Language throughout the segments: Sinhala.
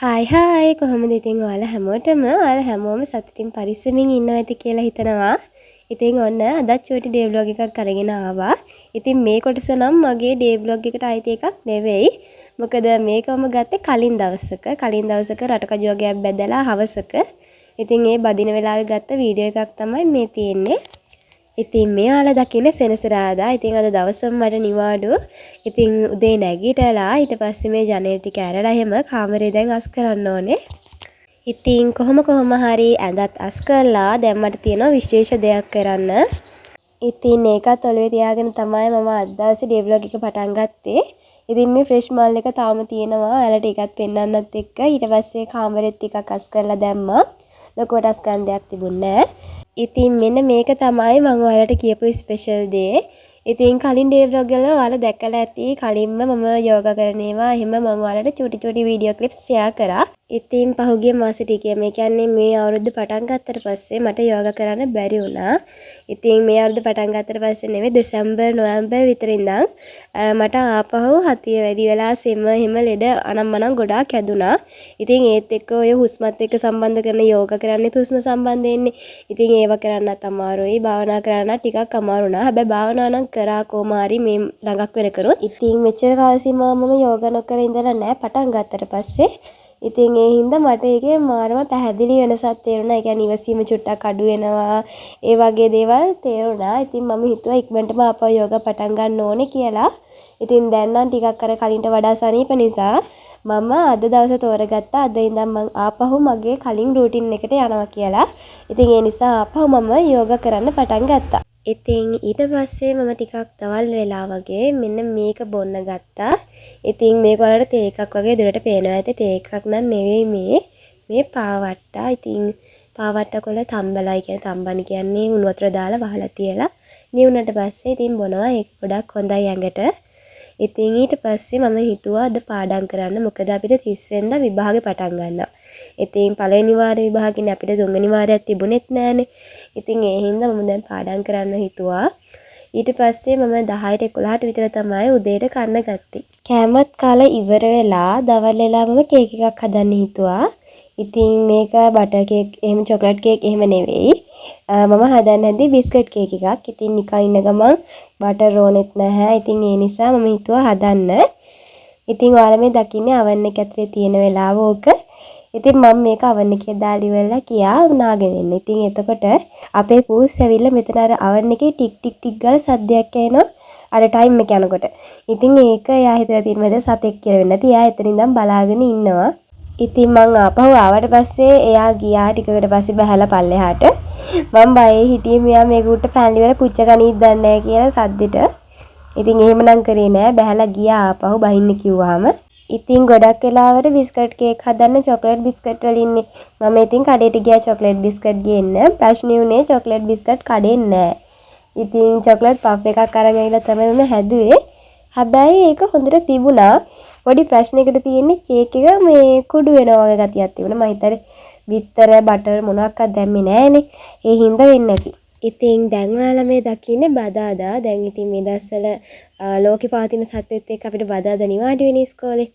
හායි කොහොමද ඉතින් ඔයාලා හැමෝටම ඔයාලා හැමෝම සතුටින් පරිස්සමින් ඉන්නවා ඇති කියලා හිතනවා. ඉතින් ඔන්න අදත් චූටි ඩේ ව්ලොග් එකක් අරගෙන ආවා. ඉතින් මේ කොටස නම් මගේ ඩේ ව්ලොග් එකට අයිති එකක් නෙවෙයි. මොකද මේකම ගත්තේ කලින් දවසක රටකජු වගේක් බැදලා හවසක. ඉතින් ඒ බදින වෙලාවේ ගත්ත වීඩියෝ එකක් තමයි මේ තියෙන්නේ. ඉතින් මෙයාලා දකින්නේ සෙනසුරාදා. ඉතින් අද දවසම මට නිවාඩු. ඉතින් උදේ නැගිටලා ඊට පස්සේ මේ ජනේල් ටික ඇරලා එහෙම කාමරේ දැන් අස් කරන්න ඕනේ. ඉතින් කොහොම හරි ඇඳත් අස් කරලා දැන් මට තියෙනවා විශේෂ දෙයක් කරන්න. ඉතින් ඒකත් ඔළුවේ තියාගෙන තමයි මම අද දවසේ ඩේ ව්ලොග් එක පටන් ගත්තේ. ඉතින් මේ ෆ්‍රෙෂ් මාල් එක තාම තියෙනවා. ඔයාලට ඒකත් පෙන්නන්නත් එක්ක ඊට පස්සේ කාමරෙත් ටිකක් අස් කරලා දැම්මා. ලොකුවට අස් කරන්න දෙයක් තිබුණේ නැහැ. ඉතින් මෙන්න මේක තමයි මම ඔයාලට කියපු ස්පෙෂල් දේ. ඉතින් කලින් ඩේ ව්ලොග් වල ඔයාලා දැකලා ඇති කලින්ම මම යෝගා කරන ඒවා එහෙම මම ඔයාලට චූටි වීඩියෝ ක්ලිප්ස් ෂෙයා කරා. ඉතින් පහුගිය මාස ටිකේ මේ කියන්නේ මේ අවුරුද්ද පටන් ගත්තට පස්සේ මට යෝගා කරන්න බැරි වුණා. ඉතින් මේ අවුරුද්ද පටන් ගත්තට පස්සේ නෙවෙයි දෙසැම්බර් නොවැම්බර් විතර ඉඳන් මට ආපහු හතිය වැඩි වෙලා සෙම එහෙම ලෙඩ අනම්මනම් ගොඩාක් හැදුනා. ඉතින් ඒත් එක්ක ඔය හුස්මත් එක්ක සම්බන්ධ කරන යෝගා කරන්නේ හුස්ම සම්බන්ධයෙන්නේ. ඉතින් ඒව කරන්නත් අමාරුයි. භාවනා කරන්න ටිකක් අමාරු වුණා. හැබැයි භාවනා නම් කරා කොමාරි මේ ළඟක් වෙනකරුත්. ඉතින් මෙච්චර කාල සීමාව මම යෝගා නොකර ඉඳලා නැහැ පටන් ගත්තට පස්සේ. ඉතින් ඒ හින්දා මට ඒකේ මාරම පැහැදිලි වෙනසක් තේරුණා. ඒ කියන්නේ ඉවසීම චුට්ටක් අඩු වෙනවා. ඒ වගේ දේවල් තේරුණා. ඉතින් මම හිතුවා ඉක්මනටම ආපහු යෝගා පටන් ගන්න ඕනේ කියලා. ඉතින් දැන් නම් ටිකක් අර කලින්ට වඩා සනීප නිසා මම අද දවසේ තෝරගත්තා. අද ඉඳන් මම ආපහු මගේ කලින් රූටින් එකට යනවා කියලා. ඉතින් ඒ නිසා ආපහු මම යෝගා කරන්න පටන් ගත්තා. ඉතින් ඊට පස්සේ මම ටිකක් දවල් වෙලා වගේ මෙන්න මේක බොන්න ගත්තා. ඉතින් මේක වලට තේ එකක් වගේ දුරට පේනවා ඇති. තේ එකක් නන් නෙවෙයි මේ පාවට්ටා. ඉතින් පාවට්ටා කොළ තම්බලයි කියන තම්බන කියන්නේ උණු වතුර දාලා වහලා තියලා නිවුනට පස්සේ ඉතින් බොනවා. ඒක ගොඩක් හොඳයි ඇඟට. ඉතින් ඊට පස්සේ මම හිතුවා අද පාඩම් කරන්න. මොකද අපිට 30 වෙනිදා විභාගේ පටන් ගන්නවා. ඉතින් පළවෙනි වාරේ විභාගිනේ අපිට තුන්වෙනි වාරයක් තිබුණෙත් නෑනේ. ඉතින් ඒ හින්දා මම දැන් පාඩම් කරන්න හිතුවා. ඊට පස්සේ මම 10ට 11ට විතර තමයි උදේට කන්න ගත්තේ. කෑමත් කාලා ඉවර වෙලා දවල් වෙලා මම කේක් එකක් හදන්න හිතුවා. ඉතින් මේක බටර් කේක් එහෙම චොකලට් කේක් එහෙම නෙවෙයි. මම හදන්න හැදී බිස්කට් කේක් එකක්. ඉතින් නිකන් ඉන්න ගමන් බටර් ඕනෙත් නැහැ. ඉතින් ඒ නිසා මම හිතුවා හදන්න. ඉතින් ඔයාලා මේ දකින්නේ oven එක ඇතුලේ තියෙන වෙලාව ඕක. ඉතින් මම මේක oven එකේ දාලා ඉවරලා කියා නාගෙන ඉන්න. ඉතින් එතකොට අපේ පූස් ඇවිල්ලා මෙතන අර oven එකේ ටික් ගාලා සද්දයක් එනවා. අර ටයිම් එක යනකොට. ඉතින් ඒක එයා හිතලා තියෙනවද සතෙක් කියලා වෙන්නේ නැති. එයා එතන ඉඳන් බලාගෙන ඉන්නවා. ඉතින් මං ආපහු ආවට පස්සේ එයා ගියා ටිකකට පස්සේ බහැලා පල්ලෙහාට. මම බයේ හිටියේ මෙයා මේක උට පැනලි වල පුච්ච ගනීද දන්නේ නැහැ කියලා සද්දෙට. ඉතින් එහෙමනම් කරේ නෑ බහැලා ගියා ආපහු බහින්න කිව්වාම. ඉතින් ගොඩක් වෙලාවට බිස්කට් කේක් හදන්න චොකලට් බිස්කට් වල ඉන්නේ. මම ඉතින් කඩේට ගියා චොකලට් බිස්කට් ගේන්න. ප්‍රශ්නේ උනේ චොකලට් බිස්කට් කඩේ නෑ. ඉතින් චොකලට් පෆ් එකක් අරන් ඇවිල්ලා තමයි මම හැදුවේ. හැබැයි ඒක හොඳට තිබුණා. පොඩි ප්‍රශ්නයකට තියෙන්නේ කේක් එක මේ කුඩු වෙනවා වගේ ගතියක් තිබුණා. මම හිතුවේ බිත්තර බටර් මොනවාක්වත් දැම්මේ නෑනේ. ඒ හින්දා වෙන්නේ නැති. ඉතින් දැන් ඔයාලා මේ දකින්නේ බදාදා. දැන් ඉතින් මේ දවස්වල ලෝකේ පවතින තත්ත්වෙත් එක්ක අපිට බදාදා නිවාඩු වෙන ඉස්කෝලේ.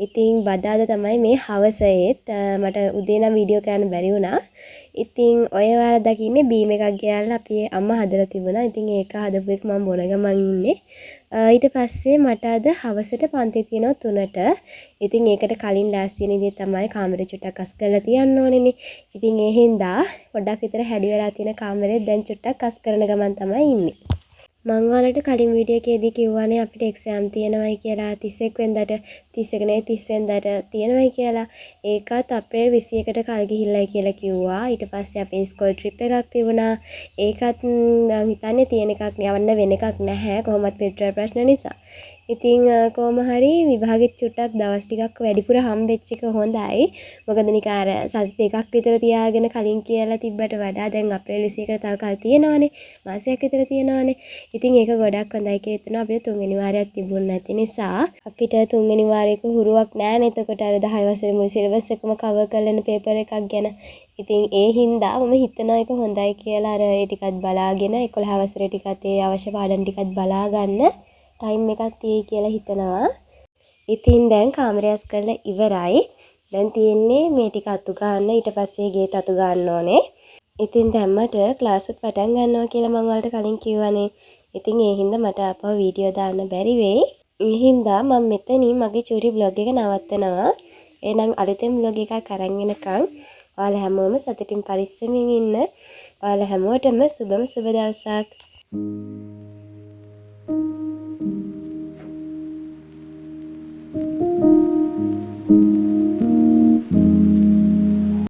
ඉතින් බදාදා තමයි මේ හවසේත් මට උදේ නම් වීඩියෝ කරන්න බැරි වුණා. ඉතින් ඔය ඔයාලා දකින්නේ බීම් එකක් ගෙනල්ලා අපේ අම්මා හදලා තිබුණා. ඉතින් ඒක හදපු එක මම බොන ගමන් ඉන්නේ. ඊට පස්සේ මට අද හවසට පන්ති තියෙනවා 3ට. ඉතින් ඒකට කලින් ලෑස්ති වෙන ඉතින් තමයි කාමරේ චුට්ටක් අස් කරලා තියන්න ඕනේනේ. ඉතින් ඒ හින්දා පොඩ්ඩක් විතර හැඩි වෙලා තියෙන කාමරේ දැන් චුට්ටක් අස් කරන ගමන් තමයි ඉන්නේ. මං ඔයාලට කලින් වීඩියෝ එකේදී කිව්වානේ අපිට එක්සෑම් තියෙනවයි කියලා 31 වෙනිදාට 31 නේ 30 වෙනිදාට තියෙනවයි කියලා. ඒකත් අප්‍රේල් 21ට කල් ගිහිල්ලයි කියලා කිව්වා. ඊට පස්සේ අපේ ස්කෝල් ට්‍රිප් එකක් තිබුණා. ඒකත් මම හිතන්නේ තියෙන එකක් යවන්න වෙන එකක් නැහැ. කොහොමත් පෙට්‍රල් ප්‍රශ්න නිසා. ඉතින් කොහොම හරි විභාගෙත් චුට්ටක් දවස් ටිකක් වැඩිපුර හම්බෙච්ච එක හොඳයි. මොකද නිකන් අර සති දෙකක් විතර තියාගෙන කලින් කියලා තිබ්බට වඩා දැන් අප්‍රේල් 21කට තව කල් තියෙනවානේ. මාසයක් විතර තියෙනවානේ. ඉතින් ඒක ගොඩක් හොඳයි කියලා හිතනවා. අපිට තුන්වෙනි වාරයක් තිබුණ නැති නිසා අපිට තුන්වෙනි වාරයක හුරුවක් නැහැ. එතකොට අර 10 වසරේ මුළු සිලබස් එකම කවර් කරලා ඉන්න පේපර් එකක් ගැන. ඉතින් ඒ හින්දා මම හිතනවා ඒක හොඳයි කියලා අර ඒ ටිකත් බලාගෙන 11 වසරේ ටිකත් ඒ අවශ්‍ය පාඩම් ටිකත් බලා ගන්න ටයිම් එකක් තියෙයි කියලා හිතනවා. ඉතින් දැන් කාමරය අස් කරලා ඉවරයි. දැන් තියෙන්නේ මේ ටික අතු ගන්න ඊට පස්සේ ගේත් අතු ගන්න ඕනේ. ඉතින් දැම්මට ක්ලාස් එක පටන් ගන්නවා කියලා මම ඔයාලට කලින් කිව්වනේ. ඉතින් ඒ හින්දා මට ආපහු වීඩියෝ දාන්න බැරි වෙයි. ඒ හින්දා මම මෙතනින් මගේ චූටි බ්ලොග් එක නවත්තනවා. එහෙනම් අලුතෙන් බ්ලොග් එකක් අරන් එනකම් ඔයාලා හැමෝම සතුටින් පරිස්සමින් ඉන්න. ඔයාලා හැමෝටම සුබම සුබ දවසක්.